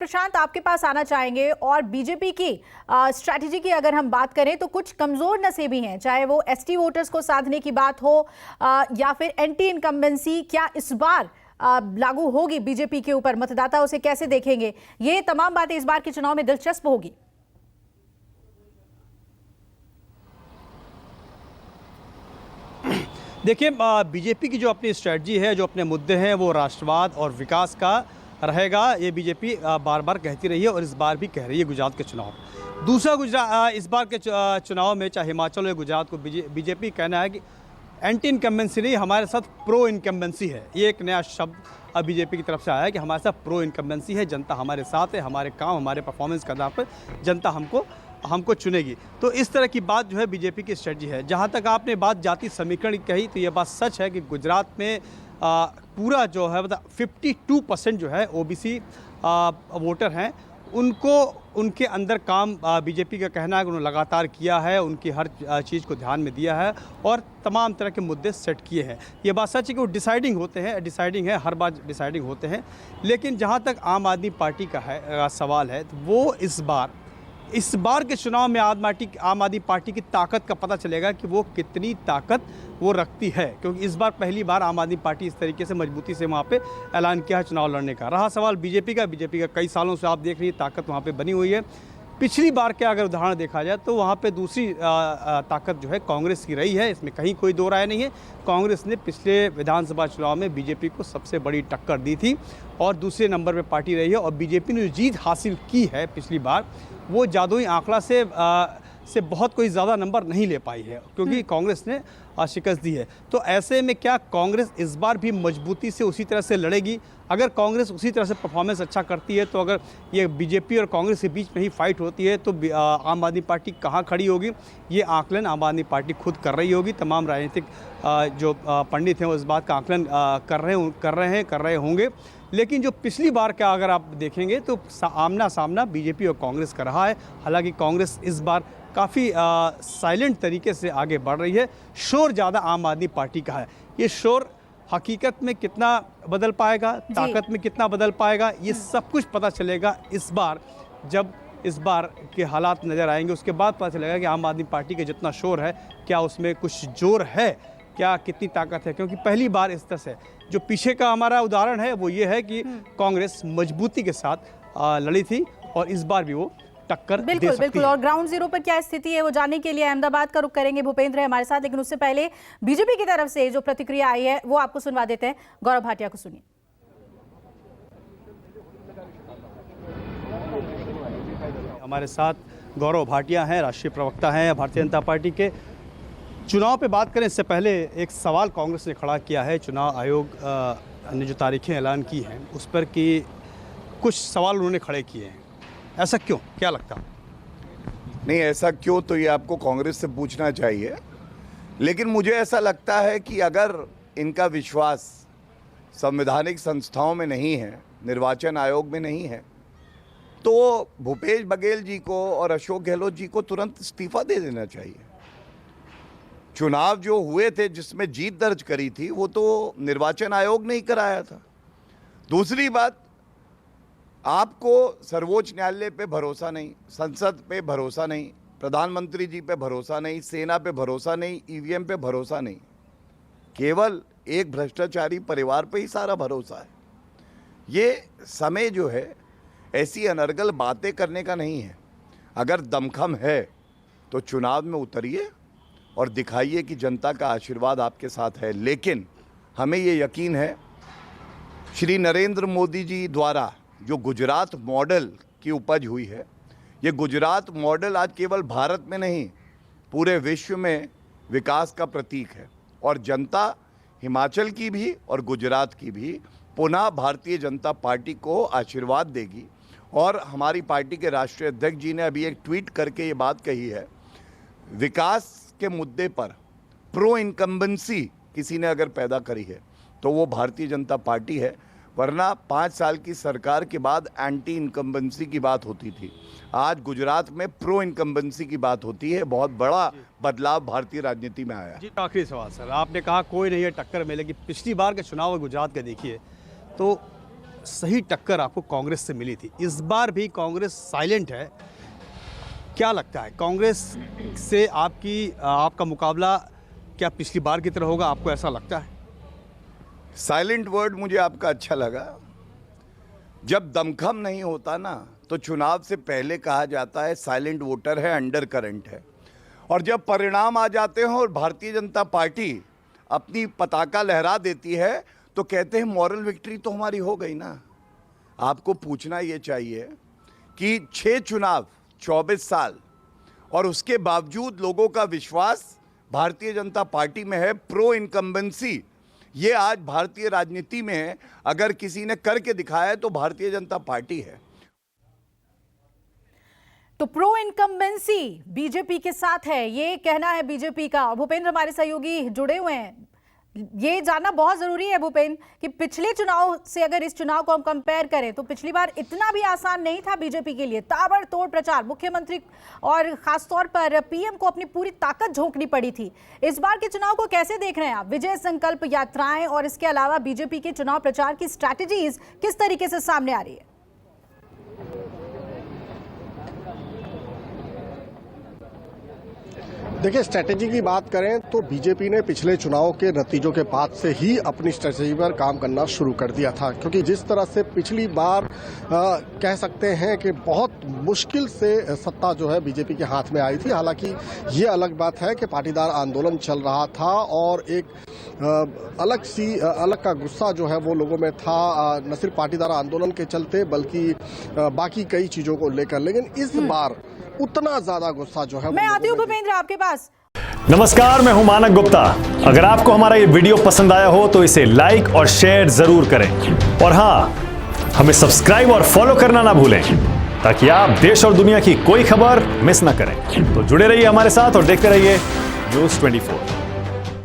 प्रशांत, आपके पास आना चाहेंगे और बीजेपी की स्ट्रैटेजी की अगर हम बात करें तो कुछ कमजोर नसें भी हैं, चाहे वो एसटी वोटर्स को साधने की बात हो या फिर एंटी इनकम्बेंसी। क्या इस बार लागू होगी बीजेपी के ऊपर? मतदाता उसे कैसे देखेंगे? ये तमाम बातें इस बार के चुनाव में दिलचस्प होगी। देखिए, बीजेपी की जो अपनी स्ट्रेटजी है, जो अपने मुद्दे हैं, वो राष्ट्रवाद और विकास का रहेगा। ये बीजेपी बार बार कहती रही है और इस बार भी कह रही है गुजरात के चुनाव। दूसरा, इस बार के चुनाव में चाहे हिमाचल या गुजरात को बीजेपी कहना है कि एंटी इनकम्बेंसी नहीं, हमारे साथ प्रो इनकम्बेंसी है। ये एक नया शब्द बीजेपी की तरफ से आया है कि हमारे साथ प्रो इनकम्बेंसी है, जनता हमारे साथ है, हमारे काम, हमारे परफॉर्मेंस के आधार पर जनता हमको चुनेगी। तो इस तरह की बात जो है बीजेपी की स्ट्रेटजी है। जहाँ तक आपने बात जाति समीकरण की कही, तो ये बात सच है कि गुजरात में पूरा जो है मतलब 52% जो है ओबीसी वोटर हैं, उनको उनके अंदर काम बीजेपी का कहना है कि उन्होंने लगातार किया है, उनकी हर चीज़ को ध्यान में दिया है और तमाम तरह के मुद्दे सेट किए हैं। ये बात सच है कि वो डिसाइडिंग है, हर बार डिसाइडिंग होते हैं। लेकिन जहाँ तक आम आदमी पार्टी का सवाल है, तो वो इस बार के चुनाव में आम आदमी पार्टी की ताकत का पता चलेगा कि वो कितनी ताकत वो रखती है, क्योंकि इस बार पहली बार आम आदमी पार्टी इस तरीके से मजबूती से वहाँ पे ऐलान किया है चुनाव लड़ने का। रहा सवाल बीजेपी का कई सालों से आप देख रही है ताकत वहाँ पे बनी हुई है। पिछली बार के अगर उदाहरण देखा जाए तो वहाँ पे दूसरी ताकत जो है कांग्रेस की रही है, इसमें कहीं कोई दो राय नहीं है। कांग्रेस ने पिछले विधानसभा चुनाव में बीजेपी को सबसे बड़ी टक्कर दी थी और दूसरे नंबर पे पार्टी रही है। और बीजेपी ने जो जीत हासिल की है पिछली बार, वो जादुई आंकड़ा से बहुत कोई ज़्यादा नंबर नहीं ले पाई है, क्योंकि कांग्रेस ने शिकस्त दी है। तो ऐसे में क्या कांग्रेस इस बार भी मजबूती से उसी तरह से लड़ेगी? अगर कांग्रेस उसी तरह से परफॉर्मेंस अच्छा करती है, तो अगर ये बीजेपी और कांग्रेस के बीच में ही फाइट होती है, तो आम आदमी पार्टी कहाँ खड़ी होगी, ये आकलन आम आदमी पार्टी खुद कर रही होगी। तमाम राजनीतिक जो पंडित हैं वो इस बात का आकलन कर रहे होंगे। लेकिन जो पिछली बार का अगर आप देखेंगे तो आमना सामना बीजेपी और कांग्रेस का रहा है। हालांकि कांग्रेस इस बार काफ़ी साइलेंट तरीके से आगे बढ़ रही है। शोर ज़्यादा आम आदमी पार्टी का है। ये शोर हकीकत में कितना बदल पाएगा, ताकत में कितना बदल पाएगा, ये सब कुछ पता चलेगा इस बार, जब इस बार के हालात नज़र आएंगे। उसके बाद पता चलेगा कि आम आदमी पार्टी का जितना शोर है, क्या उसमें कुछ जोर है, क्या कितनी ताकत है। क्योंकि पहली बार इस तरह से जो पीछे का हमारा उदाहरण है वो ये है कि कांग्रेस मजबूती के साथ लड़ी थी और इस बार भी वो टक्कर दे सकती है। बिल्कुल। और ग्राउंड जीरो पर क्या स्थिति है वो जानने के लिए अहमदाबाद का रुख करेंगे। भूपेंद्र है हमारे साथ, लेकिन उससे पहले बीजेपी की तरफ से जो प्रतिक्रिया आई है वो आपको सुनवा देते हैं। गौरव भाटिया को सुनिए। हमारे साथ गौरव भाटिया हैं, राष्ट्रीय प्रवक्ता हैं भारतीय जनता पार्टी के। चुनाव पे बात करें इससे पहले एक सवाल कांग्रेस ने खड़ा किया है। चुनाव आयोग ने जो तारीखें ऐलान की हैं उस पर कि कुछ सवाल उन्होंने खड़े किए हैं। ऐसा क्यों, क्या लगता? नहीं, ऐसा क्यों तो ये आपको कांग्रेस से पूछना चाहिए। लेकिन मुझे ऐसा लगता है कि अगर इनका विश्वास संवैधानिक संस्थाओं में नहीं है, निर्वाचन आयोग में नहीं है, तो भूपेश बघेल जी को और अशोक गहलोत जी को तुरंत इस्तीफा दे देना चाहिए। चुनाव जो हुए थे जिसमें जीत दर्ज करी थी वो तो निर्वाचन आयोग ने ही कराया था। दूसरी बात, आपको सर्वोच्च न्यायालय पे भरोसा नहीं, संसद पे भरोसा नहीं, प्रधानमंत्री जी पे भरोसा नहीं, सेना पे भरोसा नहीं, ईवीएम पे भरोसा नहीं, केवल एक भ्रष्टाचारी परिवार पे ही सारा भरोसा है। ये समय जो है ऐसी अनर्गल बातें करने का नहीं है। अगर दमखम है तो चुनाव में उतरिए और दिखाइए कि जनता का आशीर्वाद आपके साथ है। लेकिन हमें ये यकीन है, श्री नरेंद्र मोदी जी द्वारा जो गुजरात मॉडल की उपज हुई है, ये गुजरात मॉडल आज केवल भारत में नहीं पूरे विश्व में विकास का प्रतीक है। और जनता हिमाचल की भी और गुजरात की भी पुनः भारतीय जनता पार्टी को आशीर्वाद देगी। और हमारी पार्टी के राष्ट्रीय अध्यक्ष जी ने अभी एक ट्वीट करके ये बात कही है, विकास के मुद्दे पर प्रो इनकम्बेंसी किसी ने अगर पैदा करी है तो वो भारतीय जनता पार्टी है। वरना 5 साल की सरकार के बाद एंटी इनकम्बेंसी की बात होती थी, आज गुजरात में प्रो इनकम्बेंसी की बात होती है। बहुत बड़ा बदलाव भारतीय राजनीति में आया। जी, आखिरी सवाल सर, आपने कहा कोई नहीं है टक्कर में, लेकिन पिछली बार के चुनाव गुजरात का देखिए तो सही टक्कर आपको कांग्रेस से मिली थी। इस बार भी कांग्रेस साइलेंट है। क्या लगता है कांग्रेस से आपका मुकाबला क्या पिछली बार की तरह होगा? आपको ऐसा लगता है? साइलेंट वर्ड मुझे आपका अच्छा लगा। जब दमखम नहीं होता ना तो चुनाव से पहले कहा जाता है साइलेंट वोटर है, अंडर करंट है। और जब परिणाम आ जाते हैं और भारतीय जनता पार्टी अपनी पताका लहरा देती है तो कहते हैं मॉरल विक्ट्री तो हमारी हो गई ना। आपको पूछना ये चाहिए कि 6 चुनाव 24 साल और उसके बावजूद लोगों का विश्वास भारतीय जनता पार्टी में है। प्रो इनकम्बेंसी ये आज भारतीय राजनीति में अगर किसी ने करके दिखाया है तो भारतीय जनता पार्टी है। तो प्रो इनकम्बेंसी बीजेपी के साथ है, ये कहना है बीजेपी का। भूपेंद्र हमारे सहयोगी जुड़े हुए हैं। ये जानना बहुत जरूरी है भूपेंद्र कि पिछले चुनाव से अगर इस चुनाव को हम कंपेयर करें तो पिछली बार इतना भी आसान नहीं था बीजेपी के लिए। ताबड़तोड़ प्रचार, मुख्यमंत्री और खासतौर पर पीएम को अपनी पूरी ताकत झोंकनी पड़ी थी। इस बार के चुनाव को कैसे देख रहे हैं आप? विजय संकल्प यात्राएं और इसके अलावा बीजेपी के चुनाव प्रचार की स्ट्रैटेजीज किस तरीके से सामने आ रही है? देखिए, स्ट्रैटेजी की बात करें तो बीजेपी ने पिछले चुनाव के नतीजों के बाद से ही अपनी स्ट्रैटेजी पर काम करना शुरू कर दिया था, क्योंकि जिस तरह से पिछली बार कह सकते हैं कि बहुत मुश्किल से सत्ता जो है बीजेपी के हाथ में आई थी। हालांकि ये अलग बात है कि पाटीदार आंदोलन चल रहा था और एक अलग का गुस्सा जो है वो लोगों में था, न सिर्फ पाटीदार आंदोलन के चलते बल्कि बाकी कई चीजों को लेकर। लेकिन इस बार उतना ज्यादा गुस्सा जो है। मैं आती हूँ भूपेंद्र आपके पास। नमस्कार, मैं हूं मानक गुप्ता। अगर आपको हमारा ये वीडियो पसंद आया हो तो इसे लाइक और शेयर जरूर करें और हाँ, हमें सब्सक्राइब और फॉलो करना ना भूलें ताकि आप देश और दुनिया की कोई खबर मिस ना करें। तो जुड़े रहिए हमारे साथ और देखते रहिए न्यूज़ 24।